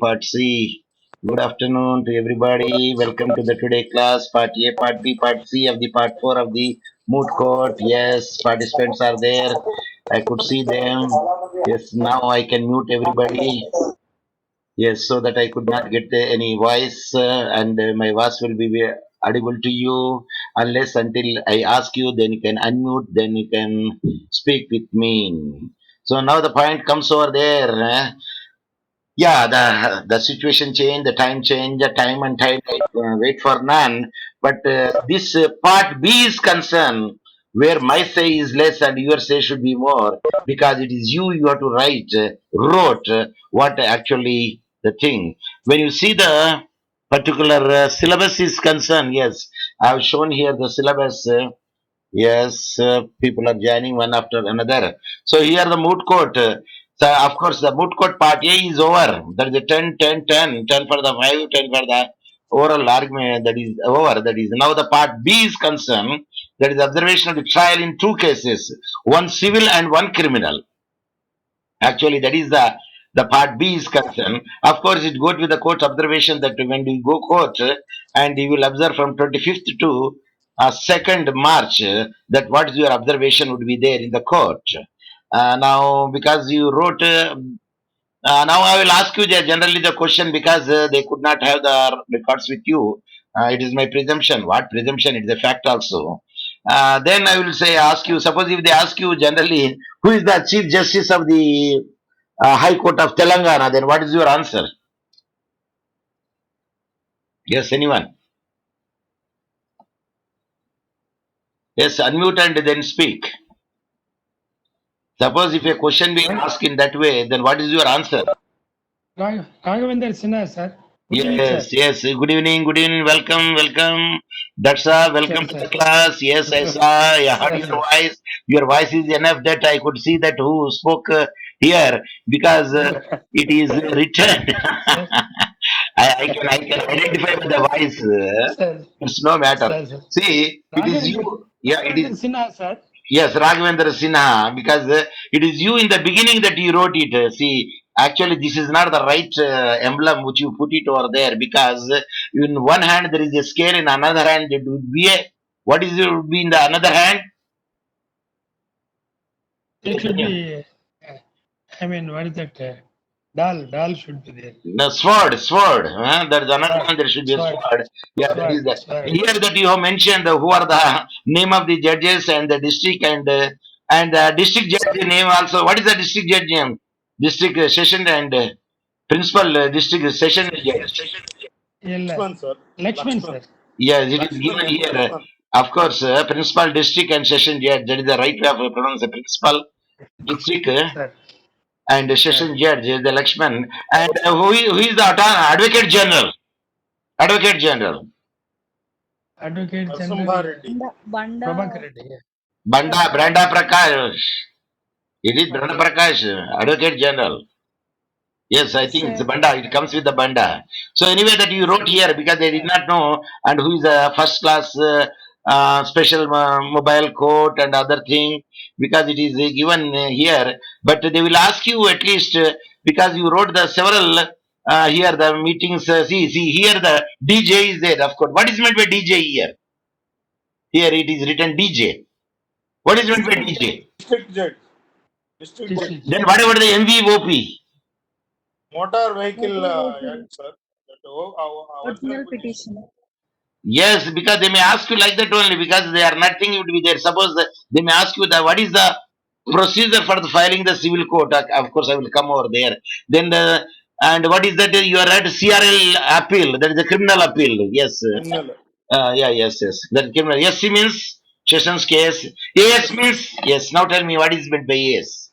Part C. Good afternoon to everybody. Welcome to the today class, Part A, Part B, Part C of the Part 4 of the moot court. Yes, participants are there. I could see them. Yes, now I can mute everybody. Yes, so that I could not get any voice and my voice will be audible to you unless until I ask you, then you can unmute, then you can speak with me. So now the point comes over there. Yeah, the situation change, the time change, the time and tide wait for none. But this part B is concerned, where my say is less and your say should be more, because it is you have to write, wrote what actually the thing. When you see the particular syllabus is concerned, yes, I have shown here the syllabus. Yes, people are joining one after another. So here the moot court. So of course the moot court part A is over. That is a 10, 10, 10, 10 for the 5, 10 for the oral argument. That is over. That is now the part B is concerned. That is observation of the trial in two cases, one civil and one criminal. Actually, that is the part B is concerned. Of course, it goes with the court observation that when we go court and you will observe from 25th to 2nd March that what is your observation would be there in the court. Now, because you wrote, now I will ask you generally the question because they could not have the records with you. It is my presumption. What presumption? It is a fact also. Then I will say, ask you, suppose if they ask you generally, who is the Chief Justice of the High Court of Telangana, then what is your answer? Yes, anyone? Yes, unmute and then speak. Suppose if a question being asked in that way, then what is your answer? Raghavendra Sinha, sir. Good evening, Yes, sir. yes. Good evening. Welcome, welcome. That's welcome Yes, to sir. the class. Yes, I saw. I heard Yes, your sir. voice. Your voice is enough that I could see that who spoke here because it is written. Sir, I can identify with the voice. sir, It's no matter. sir. See, it is Raghavendra, you. Yeah, it Raghavendra is. Sinha, sir. Yes, Raghavendra Sinha, because it is you in the beginning that you wrote it. See, actually, this is not the right emblem which you put it over there because in one hand there is a scale, in another hand it would be a. What is it would be in the another hand? It should be, what is that? Dal should be there. The sword. There is another one. There should be a Sword, sword. Yeah, that is the. sword. Here that you have mentioned who are the name of the judges and the district and district judge name also. What is the district judge name? District session and principal district session judge. Illa. Lakshman, sir. Lakshman, sir. Yes, it is Lakshman, given M. here. Lakshman. Of course, principal district and session judge. That is the right way of pronounce the principal district Sir. and session judge, the Lakshman. And who is the advocate general? Advocate general. Advocate Narasimha General Reddy. Banda. Prabhakar Reddy. Yeah. Branda Prakash. It is Branda Prakash, Advocate General. Yes, I think it's Sir. Banda. It comes with the Banda. So anyway, that you wrote here because they did not know, and who is a first class special mobile court and other thing because it is given here. But they will ask you at least because you wrote the several here the meetings. See here the DJ is there. Of course, what is meant by DJ here? Here it is written DJ. What is meant by DJ? District Judge. District Judge. District. Then what about the MVOP? Motor Vehicle Motor Act, sir. That Original petition. Yes, because they may ask you like that only because they are nothing would be there. Suppose they may ask you that what is the procedure for the filing the civil court. Of course, I will come over there. Then the and what is that you are at CRL appeal? That is a criminal appeal. Yes. criminal. Yes. That criminal. Yes, C means Sessions case. AS means yes. Now tell me what is meant by AS.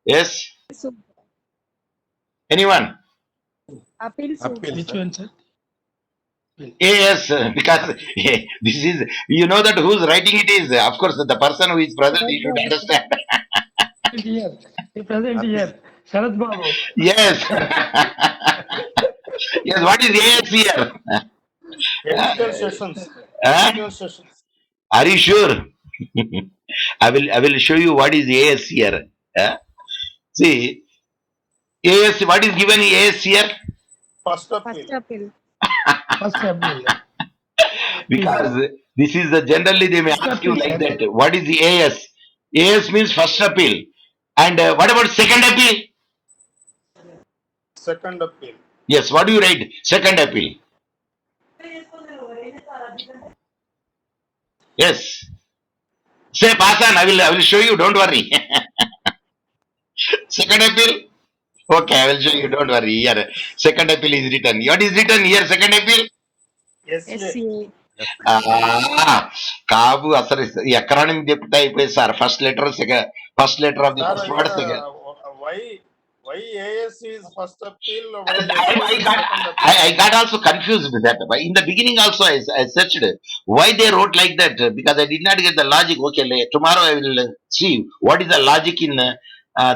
Yes. So, Anyone? appeal suit. Which one, sir? Yes, because this is you know that who's writing it is of course the person who is present. You should understand. Here. He present here. Sharad Babu. Yes, yes. What is AS here? Technical sessions. Huh? Technical sessions. Are you sure? I will show you what is AS here. Huh? See, AS, what is given AS here? First First appeal. appeal. First appeal. Because this is the generally they may First ask you appeal, like sir. that. What is the AS? AS means first appeal. And what about second appeal? Second appeal. Yes, what do you write? Second appeal. Yes. Say Pasan, I will show you, don't worry. Second appeal? Okay, I will show you, don't worry. Here, second appeal is written. What is written here, second appeal? SA. SCA. Kabu asar acronym చెప్తా అయిపోయి sir first letter first letter of the Sir, first word second why AS is first appeal? Why I, SA I is got second appeal? I got also confused with that. But in the beginning also I searched why they wrote like that because I did not get the logic. Okay, tomorrow I will see what is the logic in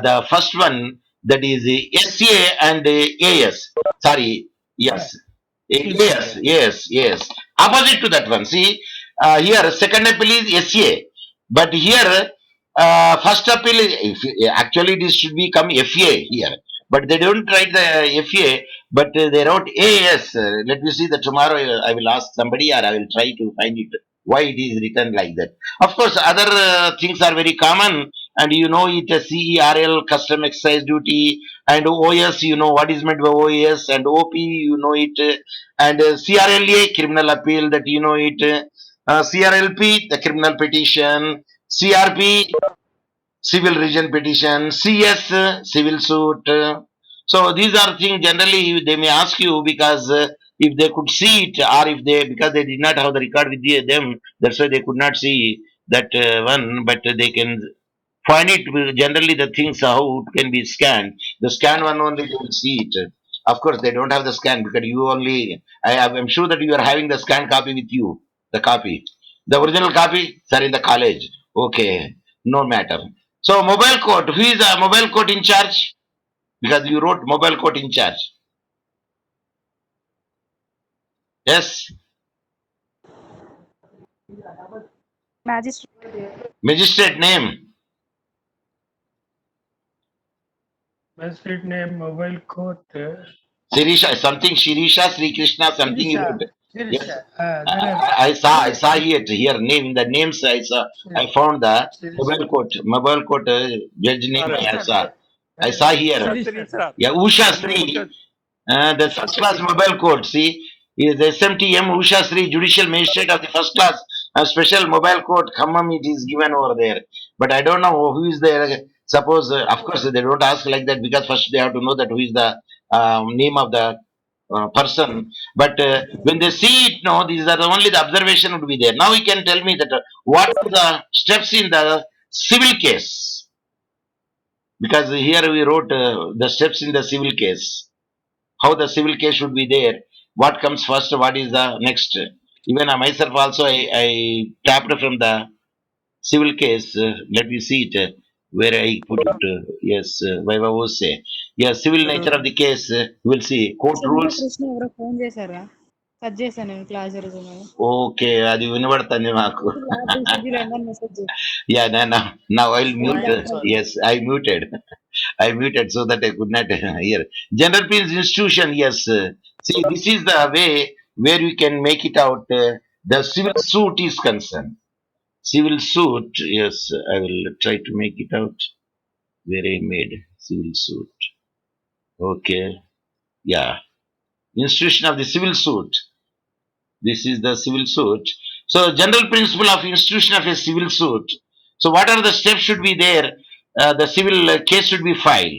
the first one, that is SA and AS. Sorry, yes, yes. Opposite to that one. See, here second appeal is SA, but here first appeal actually this should become FA here. But they don't write the FA, but they wrote AS. Let me see that tomorrow I will ask somebody or I will try to find it. Why it is written like that? Of course, other things are very common, and you know it. CERL, custom exercise duty, and OS. You know what is meant by OS, and OP. You know it, and CRLA, criminal appeal. That you know it. CRLP, the criminal petition. CRP, civil region petition. CS, civil suit. So these are things generally they may ask you because if they could see it, or if they, because they did not have the record with them, that's why they could not see that one, but they can find it. Generally the things how it can be scanned. The scan one only they will see it. Of course they don't have the scan because you only. I'm sure that you are having the scan copy with you. The copy, the original copy, sir, in the college. Okay, no matter. So mobile court. Who is a mobile court in charge? Because you wrote mobile court in charge. Yes, Magistrate. magistrate name. Magistrate name, mobile court. Sirisha, something Shirisha, Sri Krishna, something you Sirisha. wrote. Yes. Sirisha. There are I saw it here. Name in the names I saw. I found the mobile court. Mobile court judge name I saw here. Sirisha. Yeah, Usha Sri. The first class mobile court. See, is the SMTM Usha Sri, judicial magistrate of the first class. A special mobile court. Khammam it is given over there. But I don't know who is there. Suppose, of course, they don't ask like that because first they have to know that who is the name of the person. But when they see it, no, these are the only the observation would be there. Now you can tell me that what are the steps in the civil case? Because here we wrote the steps in the civil case. How the civil case should be there. What comes first? What is the next? Even myself also, I tapped from the civil case. Let me see it. Where I put it. Yes, Vaiva was say. Yes, civil nature of the case. We'll see. Court rules. Krishna ఎవరో phone చేశారా cut చేశాను నేను class జరుగుతున్నాను okay అది వినబడుతుంది మాకు message yeah now I'll mute Fine, sir. yes I muted I muted so that I could not hear general Pins institution. Yes, see this is the way where we can make it out. The civil suit is concerned. Civil suit, yes, I will try to make it out where I made civil suit. Okay, yeah, institution of the civil suit. This is the civil suit. So general principle of institution of a civil suit. So what are the steps should be there? The civil case should be filed.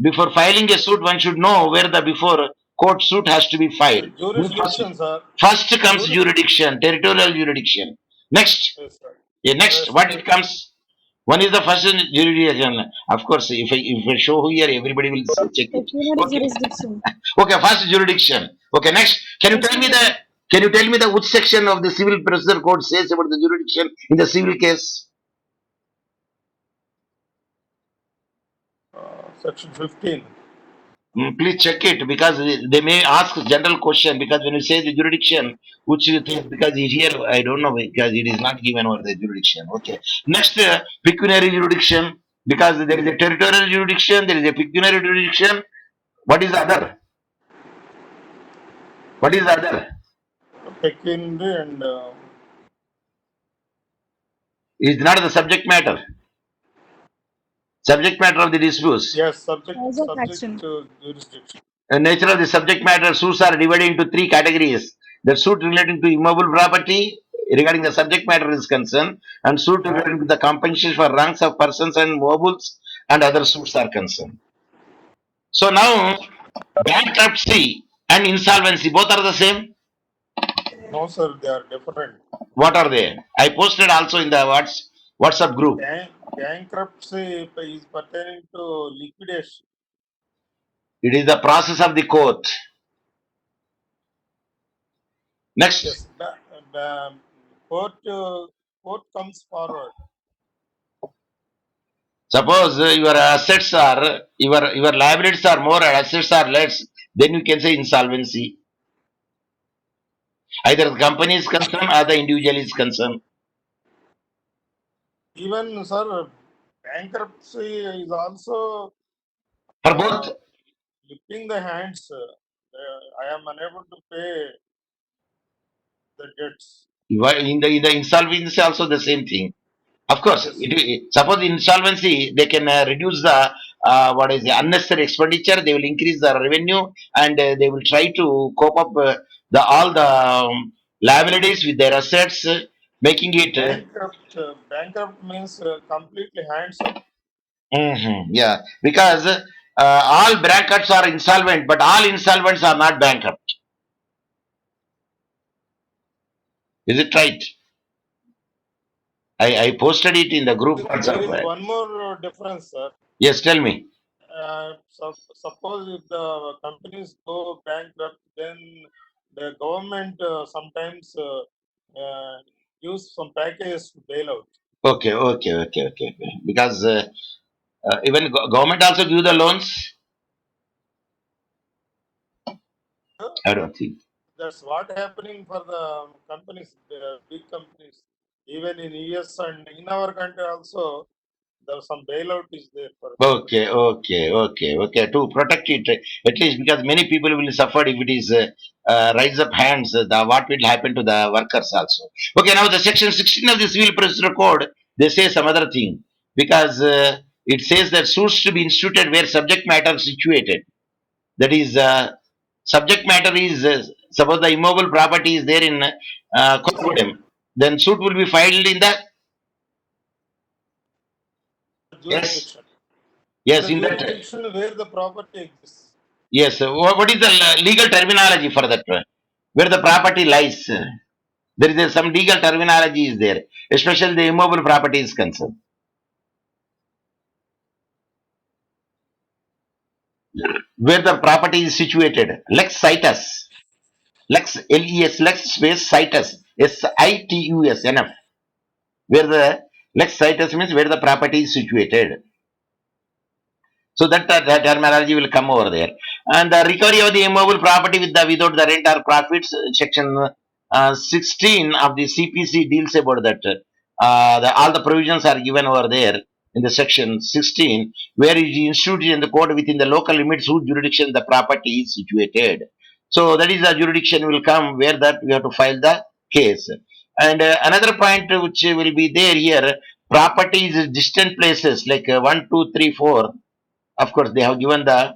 Before filing a suit, one should know where the before court suit has to be filed. Jurisdiction, sir. First comes jurisdiction, territorial jurisdiction. Next, Yes, sir. next, Yes, what yes. it comes? One is the first jurisdiction. Of course, if I show here, everybody will check it. పెక్యూనరీ Okay. jurisdiction. Okay, first jurisdiction. Okay, next. Can you tell me the which section of the civil procedure code says about the jurisdiction in the civil case? Section 15. Please check it because they may ask general question because when you say the jurisdiction, which you think because here I don't know because it is not given over the jurisdiction. Okay. Next, pecuniary jurisdiction because there is a territorial jurisdiction, there is a pecuniary jurisdiction, What is the other? What is the other? Pecuniary and Is not the subject matter. Subject matter of the disputes. yes, subject Cause of action. to jurisdiction. The nature of the subject matter suits are divided into three categories. The suit relating to immovable property regarding the subject matter is concerned, and suit relating to the compensation for wrongs of persons and movables, and other suits are concerned. So now bankruptcy and insolvency both are the same. No, sir, they are different. What are they? I posted also in the WhatsApp group. Bankruptcy is pertaining to liquidation. It is the process of the court. Next, Yes, the court comes forward. suppose your assets are your liabilities are more and assets are less, then you can say insolvency. Either the company is concerned or the individual is concerned. Even, sir, bankruptcy is also For both, lifting the hands. I am unable to pay the debts. in the insolvency also the same thing. Of course, Yes, suppose insolvency, they can reduce the what is the unnecessary expenditure. They will increase the revenue, and they will try to cope up the all the liabilities with their assets, making it. bankrupt means completely hands up. Yeah, because all bankrupts are insolvent, but all insolvents are not bankrupt. Is it right? I posted it in the group There WhatsApp. is one more difference, sir. Yes, tell me. Suppose if the companies go bankrupt, then the government sometimes use some packages to bail out. Okay. Because even government also give the loans. I don't think. That's what happening for the companies, the big companies. Even in US and in our country also, there's some bailout is there for. Okay. To protect it, at least because many people will suffer if it is rise up hands. What will happen to the workers also? Okay, now the section 16 of the Civil Procedure Code, they say some other thing because it says that suits to be instituted where subject matter is situated. That is, subject matter is suppose the immobile property is there in Kolkata, then suit will be filed in the yes, Jurisdiction. yes, The in that. jurisdiction where the property exists. Yes, what is the legal terminology for that? Where the property lies? There is some legal terminology is there, especially the immobile property is concerned. Where the property is situated, lex situs, lex les, lex space situs, situs enough. Where the lex situs means where the property is situated. So that terminology will come over there. And the recovery of the immobile property without the rent or profits, section 16 of the CPC deals about that. All the provisions are given over there in the section 16, where it is instituted in the court within the local limits whose jurisdiction the property is situated. So that is the jurisdiction will come where that we have to file the case. And another point which will be there here, property is distant places like 1, 2, 3, 4. Of course, they have given the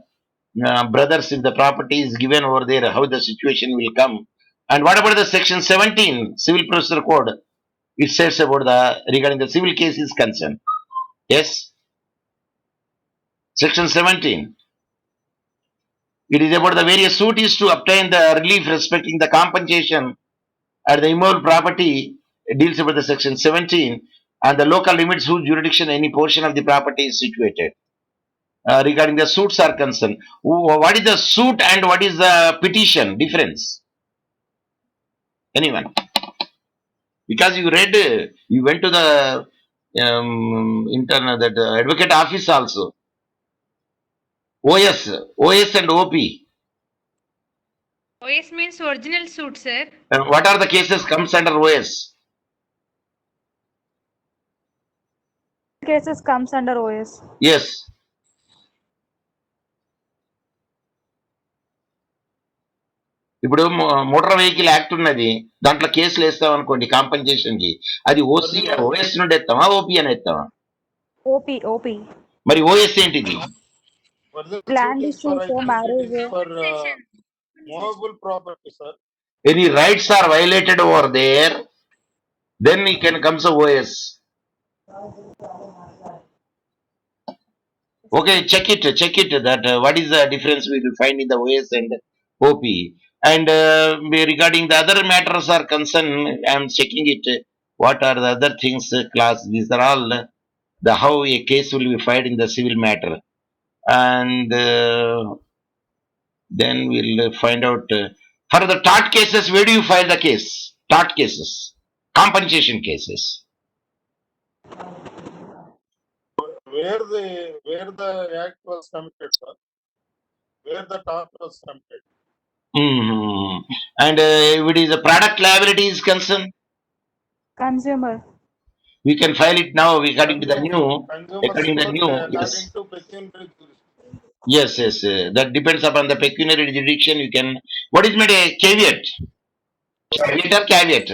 brothers if the property is given over there, how the situation will come. And what about the section 17 Civil Procedure Code? It says about the regarding the civil case is concerned. Yes, section 17. It is about the various suits to obtain the relief respecting the compensation at the immovable property. It deals about the section 17 and the local limits whose jurisdiction any portion of the property is situated. Regarding the suits are concerned. What is the suit and what is the petition difference? Anyone? Because you read, you went to the internal that advocate office also. OS and OP. OS means original suit, sir. What are the cases comes under OS? Cases comes under OS. Yes. ఇప్పుడు motor vehicle act ఉన్నది, దాంట్లో కేసులు వేస్తాం అనుకోండి compensation కి, అది OC OS నుండి ఎత్తామా OP అని ఎత్తామా? ఓపీ మరి ఓఎస్ ఏంటిది? Land issue for marriage. For movable property, sir. Any rights are violated over there, then it can comes a OS. Okay, check it that what is the difference we will find in the OS and OP. And regarding the other matters are concerned, I am checking it. What are the other things, class? These are all the how a case will be filed in the civil matter. And then we'll find out for the tort cases, where do you file the case? Tort cases, compensation cases. Where the act was committed, sir. Where the tort was committed. And if it is a product liability is concerned, Consumer. we can file it now according to the new. Consumers According to the new, yes. according to pecuniary jurisdiction. Yes. That depends upon the pecuniary jurisdiction. You can. What is made a caveat? Caveat or caveat?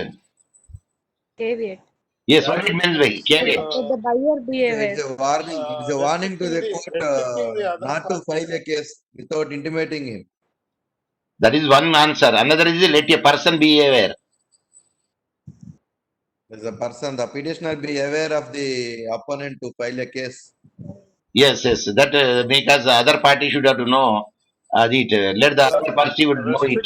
Caveat. Yes. What it means by caveat? Let the buyer be aware. It's a warning. It's a warning to the court restricting the other not to file a case without intimating him. That is one answer. Another is let a person be aware. As a person, the petitioner be aware of the opponent to file a case. Yes. That make us the other party should have to know. Let the other party would know it.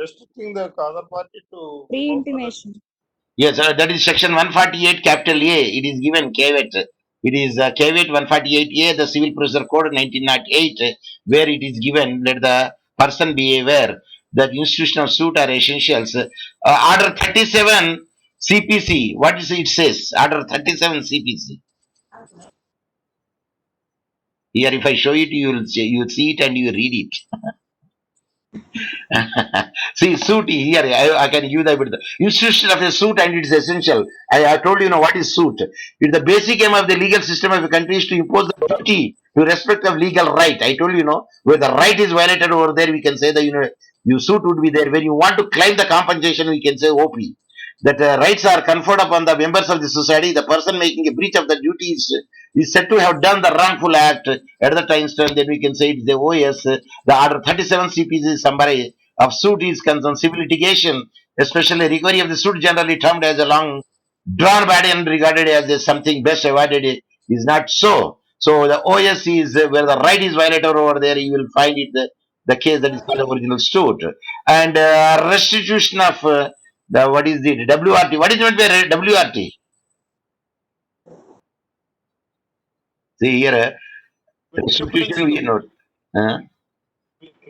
Restricting the other party to Pre-intimation. Yes, that is section 148 capital A. It is given caveat. It is caveat 148A, the Civil Procedure Code 1908, where it is given, let the person be aware that institutional suit are essentials. Order 37 CPC, what is it says? Order 37 CPC. Here, if I show it, you will see it and you read it. See, suit here, I can give the institution of a suit and it is essential. I told you, what is suit. It's the basic aim of the legal system of a country is to impose the duty to respect of legal right. I told you, where the right is violated over there, we can say that, your suit would be there. When you want to claim the compensation, we can say OP. That rights are conferred upon the members of the society. The person making a breach of the duties is said to have done the wrongful act. At the time, then we can say it is the OS. The Order 37 CPC summary of suit is concerned civil litigation, especially recovery of the suit generally termed as a long drawn body and regarded as something best avoided is not so. So the OS is where the right is violated over there, you will find it the case that is called the original suit. And restitution of the what is the WRT? What is meant by WRT? See here, restitution we note.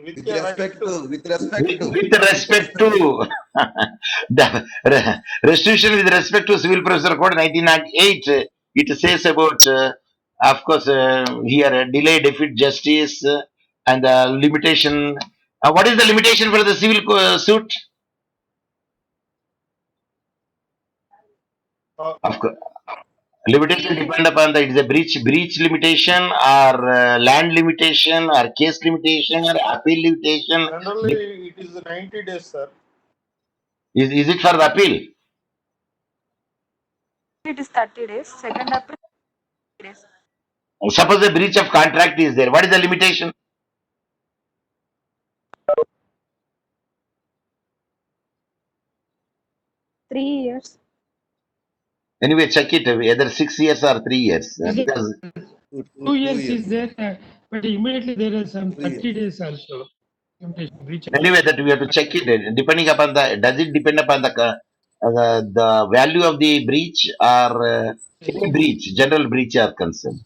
with With respect to With respect to the restitution with respect to Civil Procedure Code 1908, it says about, of course, here delay, defeat justice, and the limitation. What is the limitation for the civil suit? Of course, limitation depend upon the it is a breach limitation or land limitation or case limitation or appeal limitation. Generally, it is 90 days, sir. Is it for the appeal? It is 30 days. Second appeal, 30 days. Suppose a breach of contract is there. What is the limitation? Three years. Anyway, check it either 6 years or 3 years. Because 2 years is there, but immediately there is some 30 days also. Breach. anyway, that we have to check it depending upon the. Does it depend upon the value of the breach or any breach, general breach are concerned?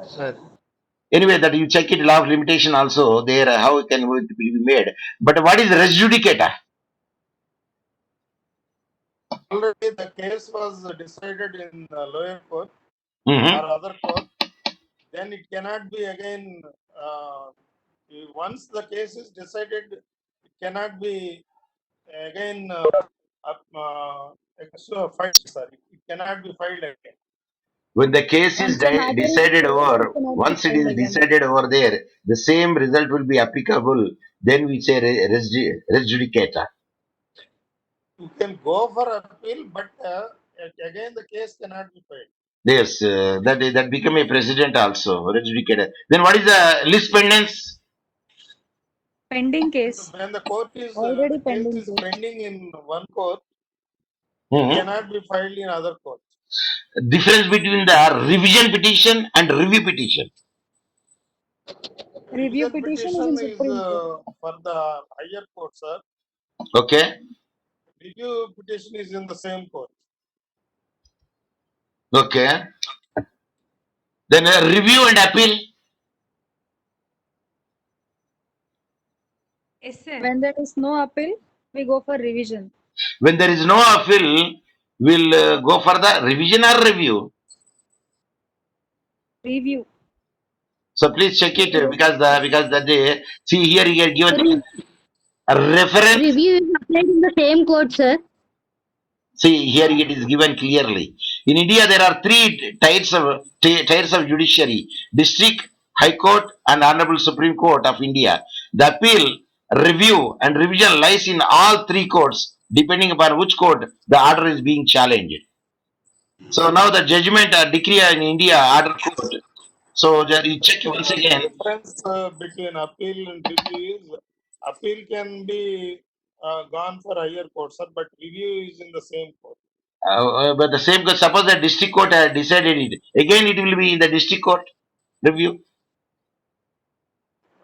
Sir. Anyway, that you check it law of limitation also there how it can be made. But what is res judicata? Already the case was decided in the lower court Mhm. or other court. Then it cannot be again. Once the case is decided, it cannot be again filed. Sorry, it cannot be filed again. When the case is Once a matter is decided filed, over, it cannot be once it filed is again. decided over there, the same result will be applicable. Then we say res judicata. You can go for appeal, but again the case cannot be filed. Yes, that become a precedent also. Res judicata. Then what is the lis pendens? Pending case. When the court is Already the case pending is case. pending in one court, Mhm. cannot be filed in other court. Difference between the revision petition and review petition. Review Revision petition is petition in is Supreme Court. for the higher court, sir. Okay. Review petition is in the same court. Okay. Then review and appeal. Yes, sir. When there is no appeal, we go for revision. When there is no appeal, we'll go for the revision or review. Review. So please check it because the day see here you get given a reference. Review is applied in the same court, sir. See here it is given clearly. In India there are three tiers of judiciary: district, high court, and honorable Supreme Court of India. The appeal, review, and revision lies in all three courts, depending upon which court the order is being challenged. So now the judgment or decree in India order court. So you check once The again. difference between appeal and review is appeal can be gone for higher court, sir, but review is in the same court. But the same, suppose the district court had decided it, again it will be in the district court review.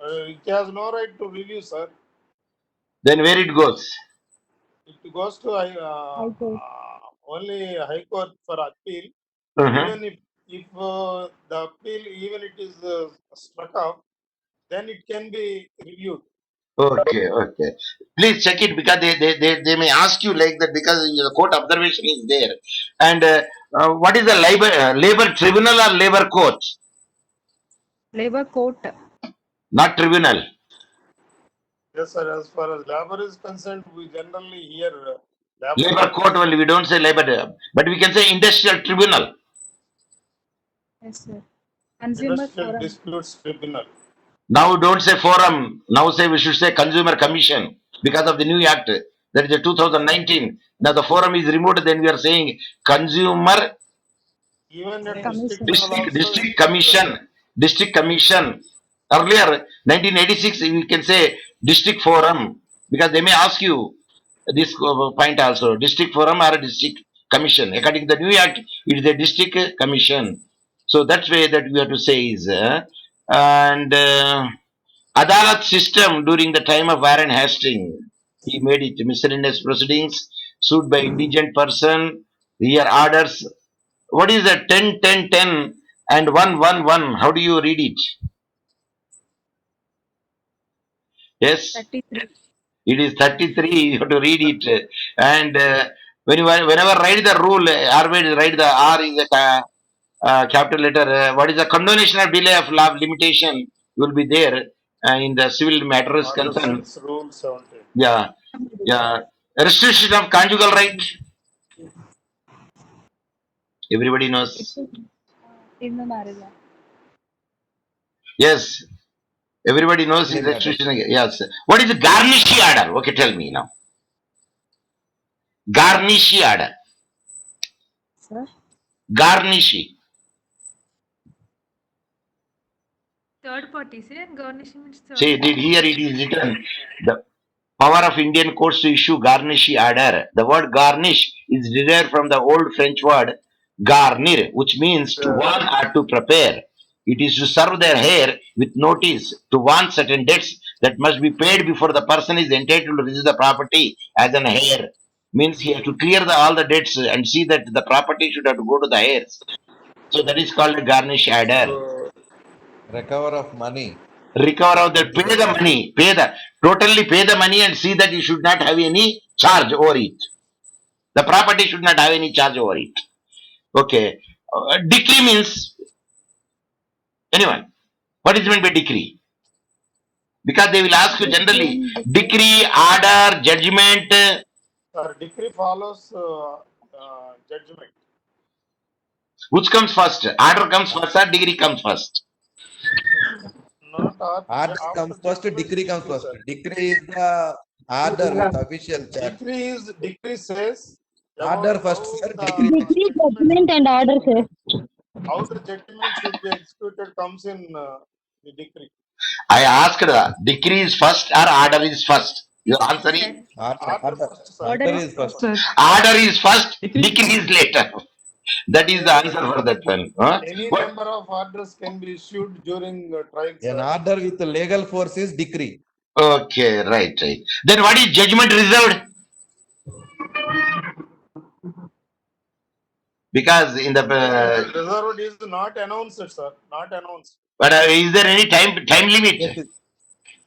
It has no right to review, sir. Then where it goes? It goes to High court. only high court for appeal. Uh-huh. Even if the appeal, even it is struck off, then it can be reviewed. Okay, okay. Please check it because they may ask you like that because the court observation is there. And what is the labor tribunal or labor court? Labor court. Not tribunal. Yes, sir. As far as labor is concerned, we generally hear Labor court only. We don't say labor, but we can say industrial tribunal. Yes, sir. Consumer Industrial forum. Disputes Tribunal. Now don't say forum. Now say we should say consumer commission because of the new act. That is the 2019. Now the forum is removed. Then we are saying consumer Even a Commission. district commission. District commission. Earlier 1986 we can say district forum because they may ask you this point also. District forum or a district commission. According to the new act, it is a district commission. So that's way that we have to say is and. Adalat system during the time of Warren Hastings. He made it miscellaneous proceedings, sued by indigent person, here orders. What is the 10, 10, 10 and 1, 1, 1? How do you read it? Yes, 33. it is 33. You have to read it. And whenever write the rule, always write the R is a capital letter. What is the condonation of delay of law limitation will be there in the civil matters Order concerned. 6, Rule 17. Yeah, yeah. Restriction of conjugal right. Everybody knows. In the marriage act. Yes, everybody knows Family matters. restriction. Yes. What is the garnishi order? Okay, tell me now. Garnishi order. Sir. Garnishi. Third party, sir. Garnishing means third See, party. here it is written the power of Indian courts to issue garnishi order. The word garnish is derived from the old French word garnir, which means to warn or to prepare. It is to serve their hair with notice to warn certain debts that must be paid before the person is entitled to receive the property as an heir. Means he has to clear all the debts and see that the property should have to go to the heirs. So that is called a garnish order. So, Recover of money. Recover of that, pay the money, totally pay the money and see that you should not have any charge over it. The property should not have any charge over it. Okay. Decree means, anyone, what is meant by decree? Because they will ask you generally, decree, order, judgment. decree follows judgment. Which comes first? Order comes first or degree comes first? Not Order after comes first, judgment, decree comes first. sir. Decree is the order with official charge. Decree says Order about first, sir. Decree. Decree, judgment, and order, sir. how the judgment should be executed comes in the decree. I asked decree is first or order is first. Your answer is Sir. Order first, sir. Order is Order Sir, order is first, decree is later. That is the answer for that one. Huh? Any What? number of orders can be issued during trial, An sir. order with legal force is decree. Okay, right. Then what is judgment reserved? Because in the Reserved is not announced, sir. Not announced. but is there any time limit? Yes,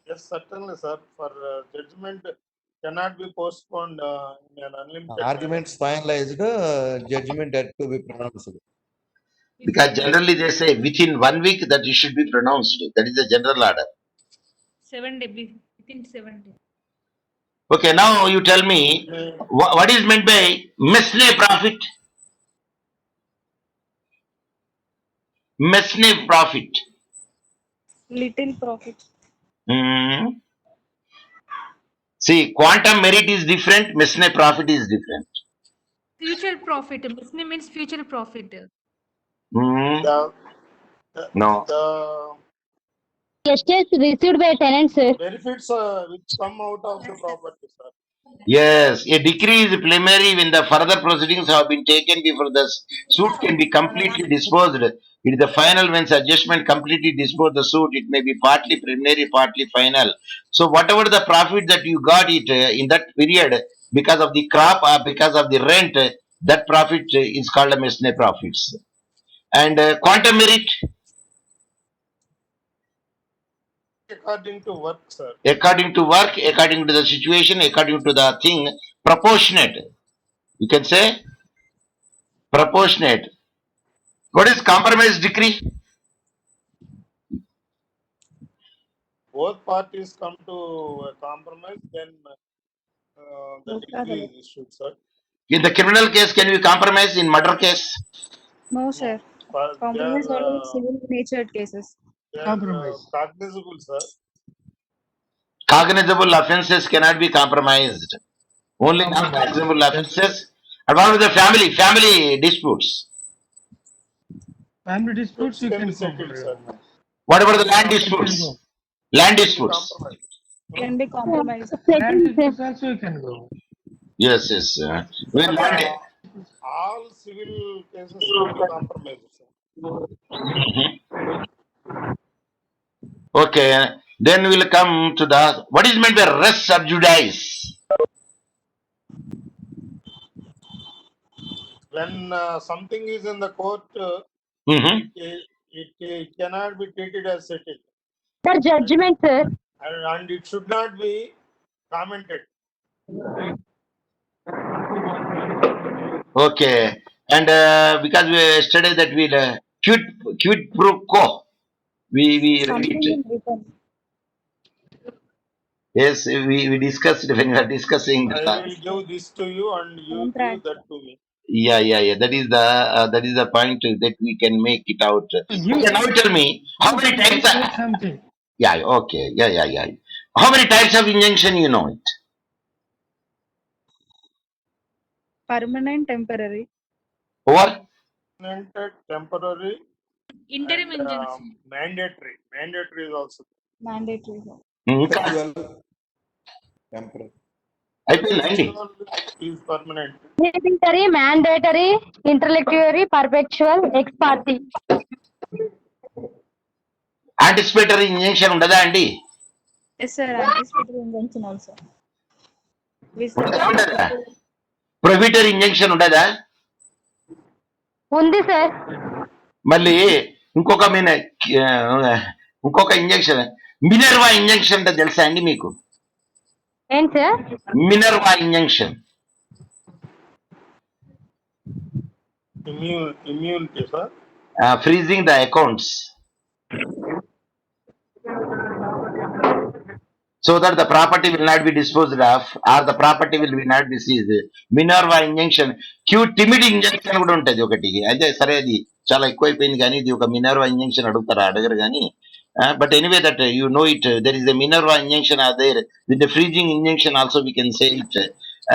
Yes, certainly, sir. For judgment cannot be postponed in an unlimited arguments finalized, judgment had to be pronounced. Because generally they say within 1 week that it should be pronounced. That is the general order. 7 days. Within 7 days. Okay, now you tell me manner. what is meant by mesne profit? Mesne profit. little profit. Hmm. See, quantum merit is different, mesne profit is different. Future profit. Mesne means future profit. Hmm. The, No. the Estates received by tenant, sir. benefits which come out of the property, sir. Yes, a decree is preliminary when the further proceedings have been taken before the suit can be completely disposed. It is the final when adjustment completely dispose the suit. It may be partly preliminary, partly final. So whatever the profit that you got it in that period because of the crop or because of the rent, that profit is called a mesne profits. And quantum merit, According to work, sir. according to work, according to the situation, according to the thing, proportionate. You can say proportionate. What is compromise decree? Both parties come to a compromise, then the decree is issued, sir. In the criminal case, can we compromise? In murder case, No, No, sir. but Compromise only in civil natured cases. they are Compromise. cognizable, sir. cognizable offences cannot be compromised. Only non-cognizable offences. And what about the family disputes? Family disputes you Can can be settled, compromise. sir. What about the land You can disputes? go. Land Can be disputes. compromised. Can be compromised. Land Settled, sir. disputes also you can go. Yes. When But land, all civil cases can be compromised, sir. okay. Then we'll come to the what is meant by res sub judice. When something is in the court, Mhm. it cannot be treated as settled, Sir, judgment, sir. and it should not be commented. Okay. And because we yesterday that we quid pro quo, we read Something it. in written. Yes, we discussed when we are discussing. I will give this to you, and you Contract. give that to me. Yeah. That is the point that we can make it out. You Okay, now tell me how many types? say something. Yeah. Okay. Yeah. How many types of injunction you know it? Permanent, temporary. Or Permanent, temporary, Interim and injunction. mandatory. Mandatory is also. Mandatory. Perpetual, temporary. అయిపోయిందండి Is permanent. Hereditary, mandatory, intellectuary, perpetual, ex parte. Anticipatory injunction ఉండదా అండి? Yes, sir. Anticipatory injunction also. ఉండదా? Prohibitory injunction ఉండదా? ఉంది, sir. మళ్ళీ ఇంకొక injunction Minerva injunction అంటే తెలుసా అండి మీకు? ఏం sir? Minerva injunction. Immunity, sir. Freezing the accounts. so that the property will not be disposed of or the property will be not seized. Minerva injunction, timid injunction కూడా ఉంటుంది ఒకటి. అయితే సరే అది చాలా ఎక్కువైపోయింది కానీ ఇది ఒక మినర్వా ఇంజంక్షన్ అడుగుతారా అడగరు కానీ but anyway that you know it there is a minerva injunction are there with the freezing injunction also we can say it.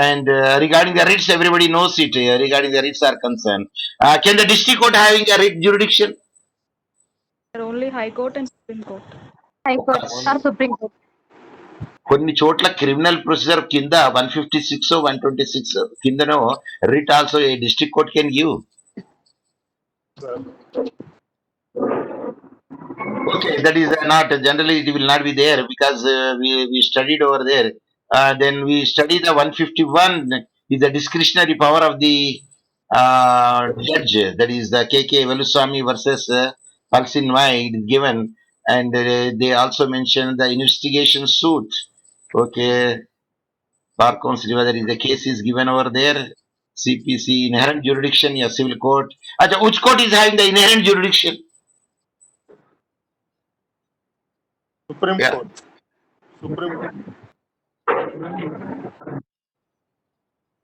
And regarding the writs everybody knows it. Regarding the writs are concerned, can the district court having a writ jurisdiction? Only High Court and Supreme Court. High Court or Supreme Court. కొన్ని చోట్ల criminal procedure కింద 156 126 కిందనో writ also a district court can give. Sir. Okay, that is not generally it will not be there because we studied over there. Then we study the 151 is the discretionary power of the judge. That is the KK Veluswamy versus Palsin Vai. It is given, and they also mention the investigation suit. Okay, bar council whether is the case is given over there. CPC inherent jurisdiction, yeah, civil court. Acha, which court is having the inherent jurisdiction? Supreme Yeah. Court. Supreme Court.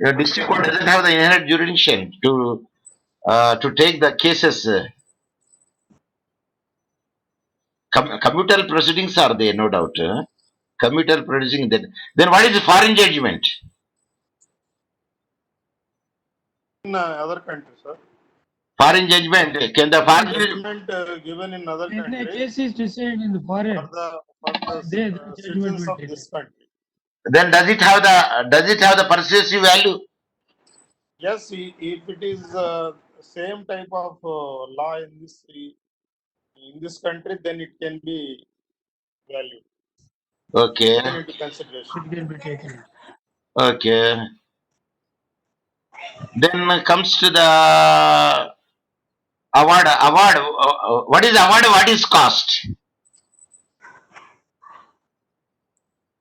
Your district court doesn't have the inherent jurisdiction to take the cases. Commutal proceedings are there, no doubt. Commutal proceedings. Then what is foreign judgment? In other countries, sir. Foreign judgment. Can the foreign Judgment given in other When a countries case is decided in the foreign, for the They- the judgment citizens will of take this it. country. then does it have the persuasive value? Yes, if it is same type of law in this country, then it can be valued, Okay. taken into consideration. it can be taken. Okay. Then comes to the award. Award. What is award? What is cost?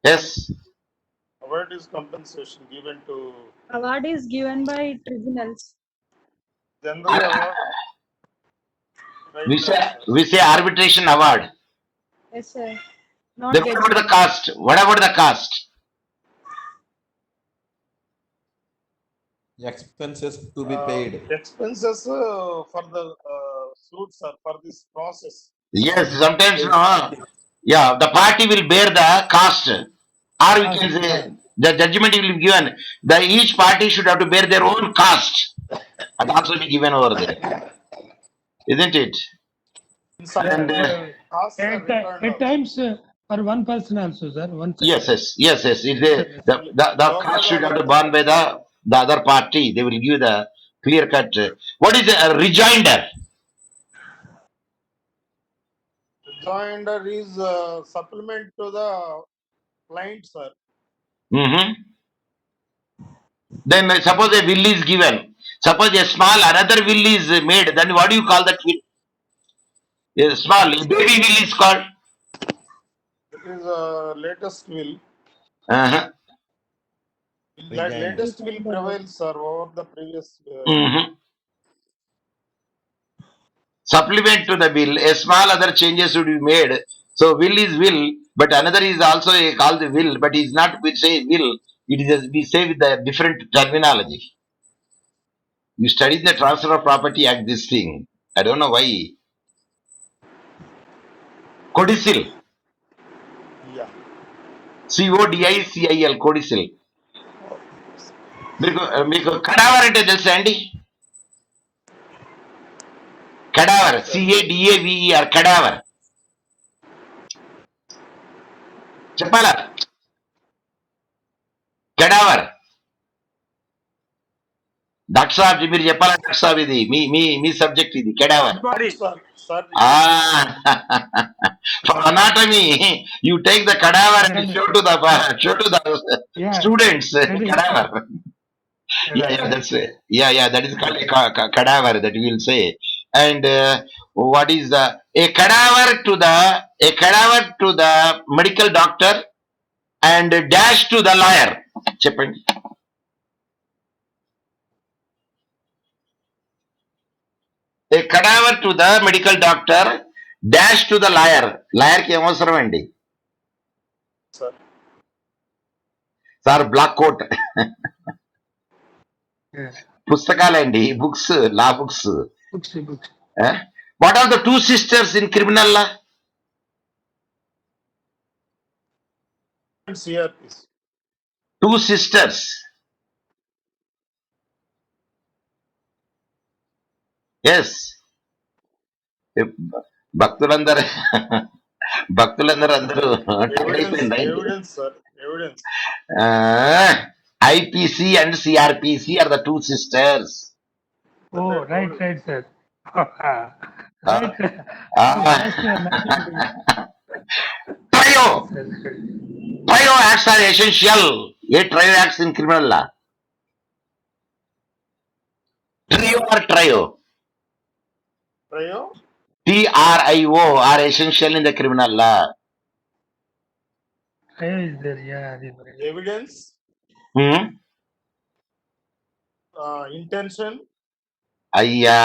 Yes. Award is compensation given to Award is given by tribunals. generally award. Right, We say arbitration award. Yes, sir. Not Then what about judgment. the cost? What about the cost? Expenses to be paid. Expenses for the suits or for this process. Yes, sometimes no. Yeah, the party will bear the cost, or we can say the judgment will be given. Each party should have to bear their own cost. And also be given over there, isn't it? In some And costs are returned At also. times, for one person also, sir, one person. yes. The cost should have to borne by the other party. They will give the clear cut. What is a rejoinder? Rejoinder is supplement to the client, sir. Mm-hmm. Then suppose a will is given. Suppose a small another will is made. Then what do you call that will? A small a baby will is called. It is latest will. Uh-huh. That Rejoinder. latest will prevails, sir, over the previous. Mm-hmm. Supplement to the will. A small other changes should be made. So will is will, but another is also called the will, but is not we say will. It is we say with the different terminology. You studied the Transfer of Property Act. This thing, I don't know why. Codicil. Yeah. CODICIL. Codicil. మీకు cadaver అంటే తెలుసా అండి? Cadaver CADAVER cadaver చెప్పాలా? Cadaver doctor సాబ్ మీరు చెప్పాలా? Doctor సాబ్ ఇది మీ subject ఇది cadaver. Sir, For anatomy, you take the cadaver and show to the Yeah. students. That is- Cadaver. Yeah, that's it. Yeah, that is called a cadaver that we will say. And what is a cadaver to the medical doctor and dash to the lawyer. చెప్పండి. A cadaver to the medical doctor, dash to the lawyer. Lawyer కి ఏమవసరం అండి? sir. Sir black coat Yeah. పుస్తకాలండి, books, law books. Books. What are the two sisters in criminal law? And CRPs. Two sisters. Yes, భక్తులందరూ అందరూ Evidence, sir. Evidence. IPC and CRPC are the two sisters. Oh, right, sir. Right. Trio acts are essential. A trio acts in criminal law. Trio or trio? Trio. TRIO are essential in the criminal law. Is there? Yeah. Evidence. Intention. అయ్యా,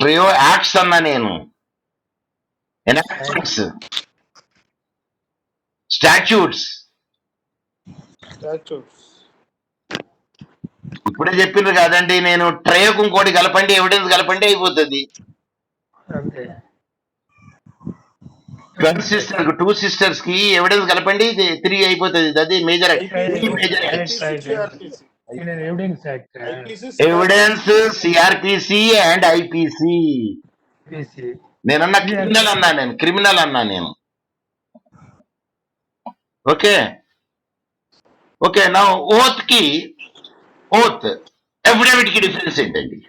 trio acts అన్నా నేను. Enactments, statutes. ఇప్పుడే చెప్పిండ్రు కదండి, నేను ట్రయోకు ఇంకోటి కలపండి, evidence కలపండి అయిపోతుంది. సిస్టర్ టూ సిస్టర్స్ కి ఎవిడెన్స్ కలపండి, 3 అయిపోతుంది. అది major evidence, CrPC and IPC. నేనన్నా క్రిమినల్ అన్నా నేను. ఓకే, నా ఓత్ ఎఫిడవిట్ కి డిఫరెన్స్ ఏంటండి?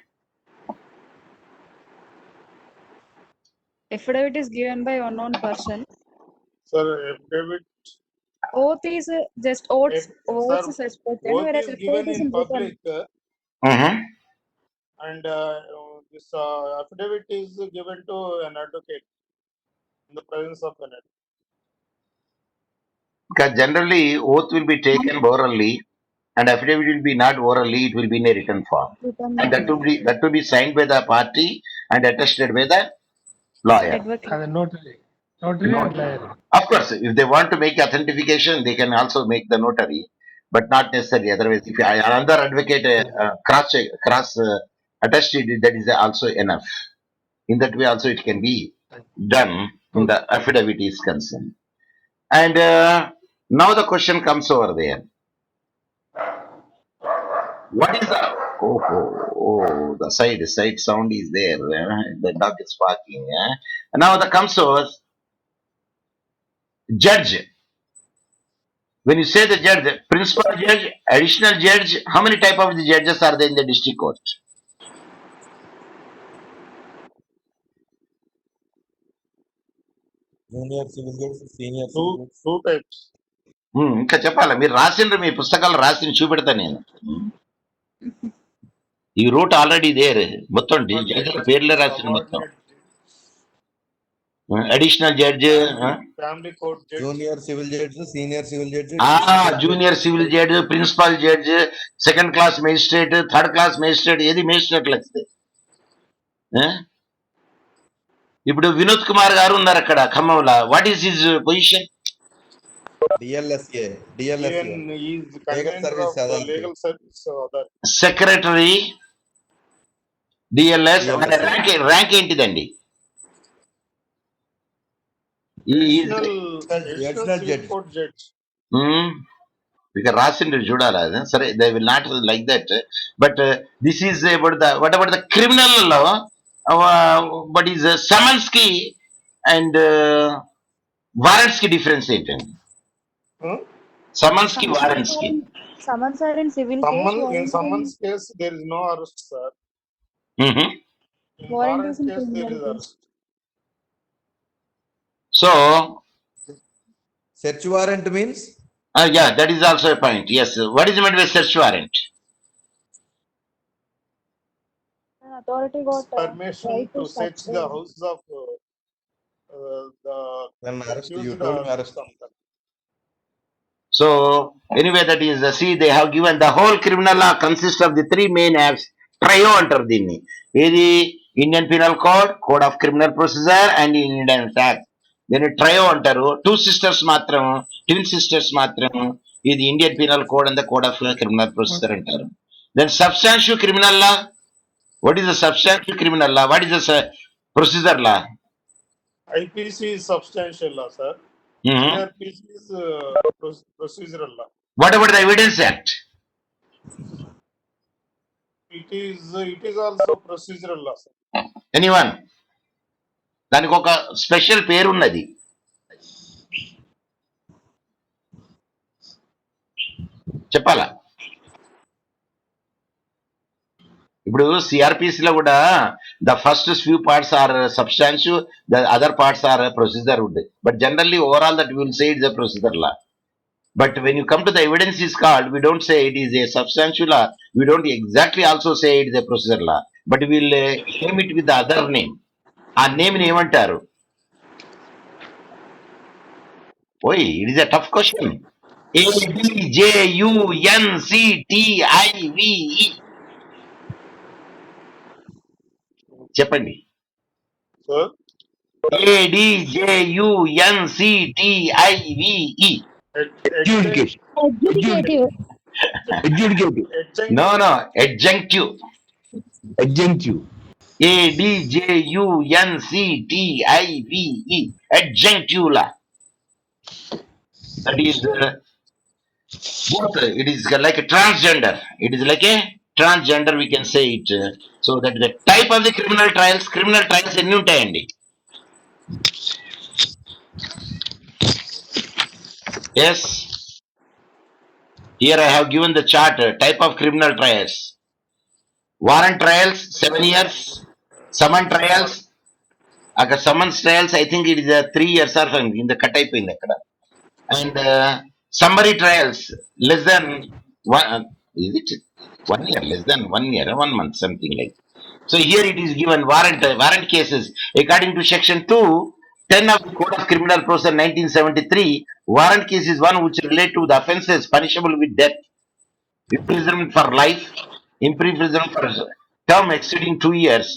Affidavit is given by unknown person. Sir, affidavit. Oath is just oath is spoken, Oath whereas is given affidavit is in in written. public, and this affidavit is given to an advocate in the presence of an advocate. Because generally oath will be taken orally and affidavit will be not orally, it will be in a written form, and that will be signed by the party and attested by the lawyer. Advocate. Notary or lawyer. Of course, if they want to make authentication, they can also make the notary, but not necessarily. Otherwise, if another advocate cross attested, that is also enough. In that way, also it can be done in the affidavit is concerned. And now the question comes over there. What is the the side sound is there. The dog is barking. Now the comes over judge. When you say the judge, principal judge, additional judge, how many type of the judges are there in the district court? Junior civil judge, senior civil judge. Two types. ఇంకా చెప్పాలా? మీరు రాసిండ్రు, మీ పుస్తకాలు రాసి చూపెడతా నేను. ఈ route already there, మొత్తం పేర్లే రాసిండు మొత్తం. Additional judge, Family court judge. Junior civil judge, senior civil judge. Junior civil judge, principal judge, second class magistrate, third class magistrate. ఏది మేజిస్ట్రేట్లు వస్తాయి? ఇప్పుడు వినోద్ కుమార్ గారు ఉన్నారు అక్కడ ఖమ్మంలో. What is his position? DLSA. Even he is convener of the legal service authority. Secretary, DLS. Rank ఏంటిదండి? Additional judge. court judge. ఇక రాసిండ్రు చూడాలి. అది సరే, they will not like that. But this is about the what about the criminal లో but is summons కి and warrants కి difference ఏంటండి? Summons కి వారెంట్స్ కి. Summons are in civil In someone's case, there is no arrest, sir. In Warrant is in case, there is criminal arrest. So Search warrant means? yeah, that is also a point. Yes. What is meant by search warrant? An authority got Permission right to search the the house of the Then arrest, you accused told or me arrest. something. So anyway, that is see, they have given the whole criminal law consists of the 3 main acts. Trio అంటారు దీన్ని. ఏది? Indian penal code, code of criminal procedure and Indian act. దీన్ని trio అంటారు. 2 sisters మాత్రం, twin sisters మాత్రం ఇది Indian penal code and the code of criminal procedure అంటారు. Then substantial criminal law. What is the substantial criminal law? What is the procedure law? IPC is substantial law, sir. CRPC is procedural law. What about the evidence act? It is also procedural law, sir. Anyone? దానికి ఒక special పేరు ఉన్నది. చెప్పాలా? ఇప్పుడు సిఆర్పిసిలో కూడా the first few parts are substantial, the other parts are procedure ఉంది. But generally overall that will say it's a procedure law. But when you come to the evidence is called, we don't say it is a substantial law. We don't exactly also say it is a procedure law. But we will name it with the other name. ఆ name ని ఏమంటారు? ఓయ్, it is a tough question. ADJUNCTIVE. చెప్పండి. Sir, ADJUNCTIVE. Adjudicative. No, adjunctive. Adjunctive. ADJUNCTIVE. Adjunctive law. That is both. It is like a transgender. It is like a transgender, we can say it. So that the type of the criminal trials ఎన్ని ఉంటాయండి? Yes. Here I have given the chart, type of criminal trials. Warrant trials 7 years. Summon trials. Aka summons trials, I think it is 3 years or something in the cut అయిపోయింది అక్కడ. And summary trials less than is it 1 year? Less than 1 year, 1 month, something like. So here it is given warrant cases according to section 210 of the Code of Criminal Procedure 1973. Warrant case is one which relate to the offences punishable with death, imprisonment for life, imprisonment for term exceeding 2 years,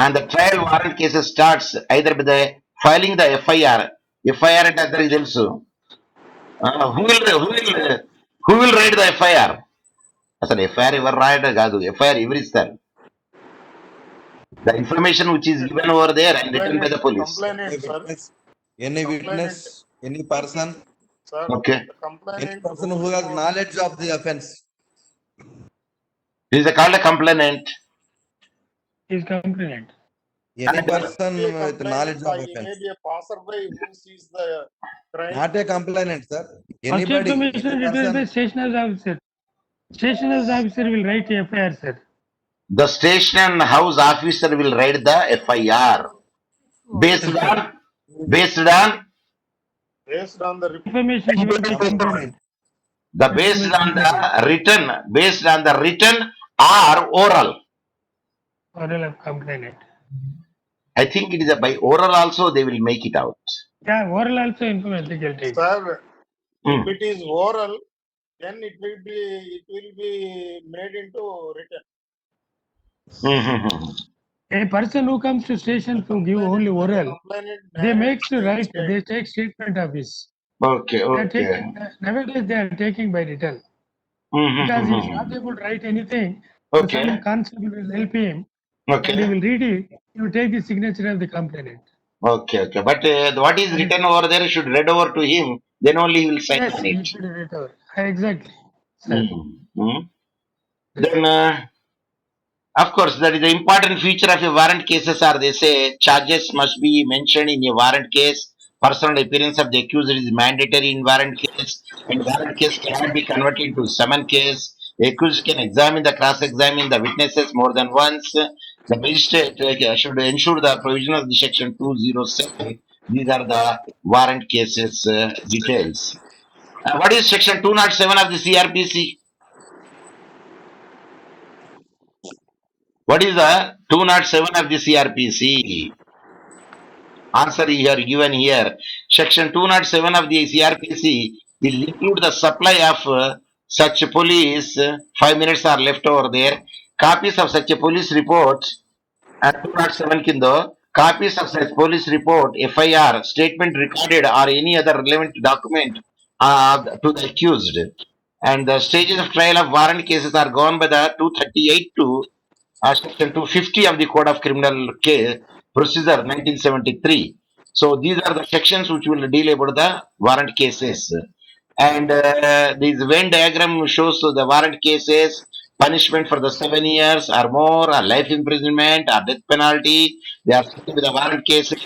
and the trial warrant cases starts either by the filing the FIR. FIR అంటే అందరికి తెలుసు. Who will write the FIR? అసలు FIR ఎవరు రాయడం కాదు, FIR ఎవరు ఇస్తారు? The information which is given over there and written by the police. complainant, sir. Any witness, any person, Sir, Okay. the complainant any person who has knowledge of the offense. This is called a complainant. Is complainant. Any person A with complainant knowledge of by offense. maybe a passerby who sees the crime. Not a complainant, sir. First Anybody, information any written by person, stationer's officer. Stationer's officer will write FIR, sir. The station house officer will write the FIR based on Based on the report. Information given by complainant. based on the written or oral. Oral of complainant. I think it is by oral also they will make it out. Yeah, oral also information they will take. Sir, Hmm. if it is oral, then it will be made into written. A person who comes to station to give only oral, Complainant they narrates makes to the write, incident. they take statement of his. Okay, They are okay. taking, nowadays they are taking by written. Because he is not able to write anything, Okay, some constable will help him and he okay, will read it, he will take the signature of the complainant. okay. But what is written over there should read over to him, then only he will sign Yes, on he it. should read over. Exactly. Sir. Then, of course, that is the important feature of a warrant cases are they say charges must be mentioned in a warrant case. Personal appearance of the accused is mandatory in warrant case, and warrant case cannot be converted into summon case. The accused can cross-examine the witnesses more than once. The magistrate should ensure the provision of the section 207. These are the warrant cases details. What is section 207 of the CRPC? What is the 207 of the CRPC? Answer here given here. Section 207 of the CRPC will include the supply of such police. 5 minutes are left over there. Copies of such a police report and 207 kindo. Copies of such police report, FIR, statement recorded or any other relevant document to the accused. And the stages of trial of warrant cases are gone by the 238 to section 250 of the Code of Criminal Case Procedure 1973. So these are the sections which will deal about the warrant cases. And this Venn diagram shows the warrant cases, punishment for the 7 years or more, or life imprisonment, or death penalty. They are settled with the warrant cases.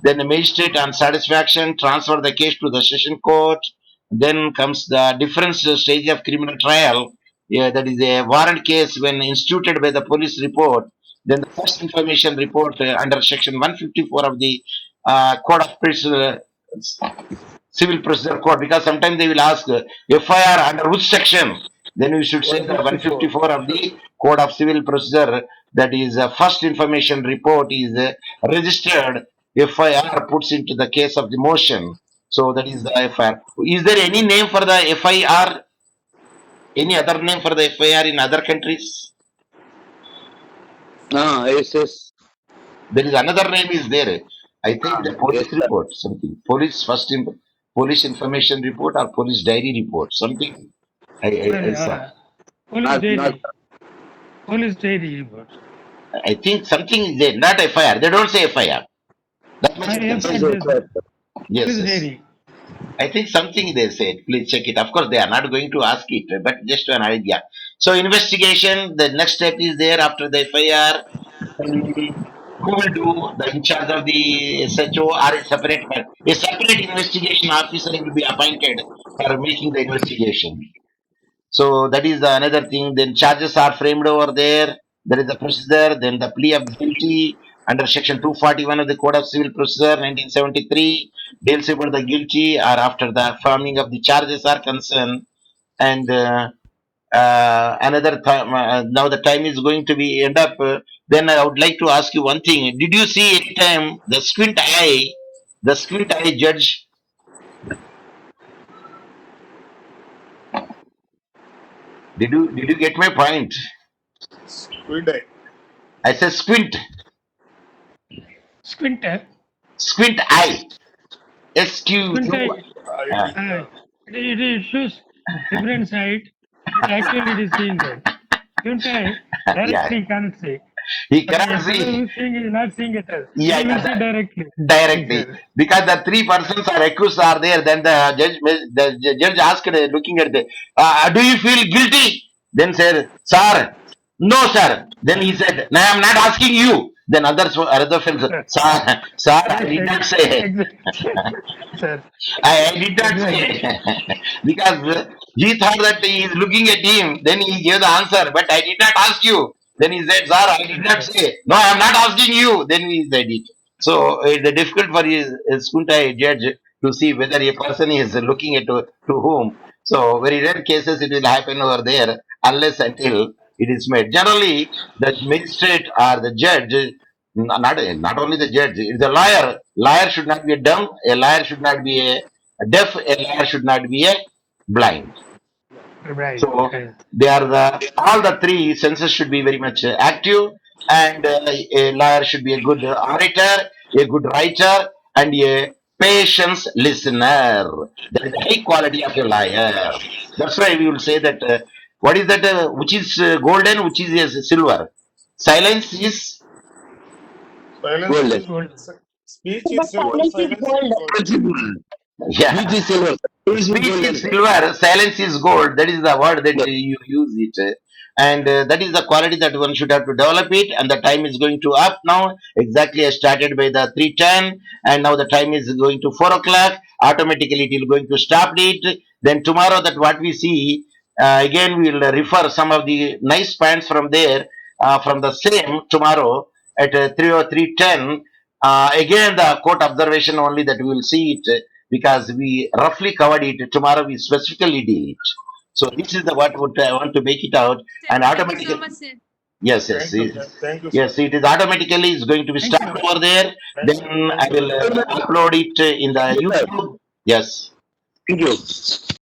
Then the magistrate, on satisfaction, transfer the case to the session court. Then comes the different stage of criminal trial. Yeah, that is a warrant case when instituted by the police report. Then the first information report under section 154 of the Code of Civil Procedure Code, because sometimes they will ask FIR under which section. Then we should say the 154 of the Code of Civil Procedure, that is first information report is registered. FIR puts into the case of the motion. So that is the FIR. Is there any name for the FIR? Any other name for the FIR in other countries? Yes. There is another name is there. I think the police Yes, sir. report, something. Police information report or police diary report, something. I saw. Police Not- diary. not- Police diary report. I think something is there, not FIR. They don't say FIR. That much I can say. FIR. Yes, Police yes. diary. I think something they said. Please check it. Of course, they are not going to ask it, but just an idea. So investigation, the next step is there after the FIR. Who will do the in charge of the SHO or a separate investigation officer will be appointed for making the investigation. So that is another thing. Then charges are framed over there. There is a procedure. Then the plea of guilty under section 241 of the Code of Civil Procedure 1973 deals about the guilty or after the forming of the charges are concerned. And another time, now the time is going to be end up. Then I would like to ask you one thing. Did you see any time the squint eye judge? Did you get my point? Squid eye. I said squint Squint eye. eye. SQ. Squint eye. I- It shows different side. Actually, it is seeing that. Squint eye. Directly he cannot see. He But cannot the fellow see who is seeing is not seeing at all. Yeah, He will yeah, see that- directly. directly Yes, sir. because the three persons are accused are there. Then the judge asked, looking at the, do you feel guilty? Then said, sir, no, sir. Then he said, no, I am not asking you. Then other fellows, sir, I did not say. Exactly. Sir. I did not say because he thought that he is looking at him. Then he gave the answer, but I did not ask you. Then he said, "Sir, I did not say. No, I am not asking you." Then he said it. So it's difficult for his Kuntai judge to see whether a person is looking at to whom. So very rare cases it will happen over there unless until it is made. Generally, the magistrate or the judge, not only the judge, it's a lawyer. Lawyer should not be a dumb. A lawyer should not be a deaf. A lawyer should not be a blind. Right. So Yes. they are all the three senses should be very much active, and a lawyer should be a good orator, a good writer, and a patience listener. That is the high quality of a lawyer. That's why we will say that what is that which is golden, which is silver. Silence is Silence Golden. is Golden. speech But is silver. silence is Silence is gold. golden. yeah. Which is silver. Speech is silver, silence is gold. That is the word that you use it. And that is the quality that one should have to develop it. And the time is going to up now. Exactly, I started by the 3:10, and now the time is going to 4 o'clock. Automatically, it will going to stop it. Then tomorrow, that what we see, again, we will refer some of the nice points from there, from the same tomorrow at 3 or 3:10. Again, the court observation only that we will see it because we roughly covered it. Tomorrow we specifically deal it. So this is the what would I want to make it out, and Thank you so automatically, much, sir. yes, Thank you. Thank you. yes, Sir. it is automatically is going to be Thank you. stopped over there. Thanks, Then thanks I will for the- upload it in the YouTube. Yes. Thank you.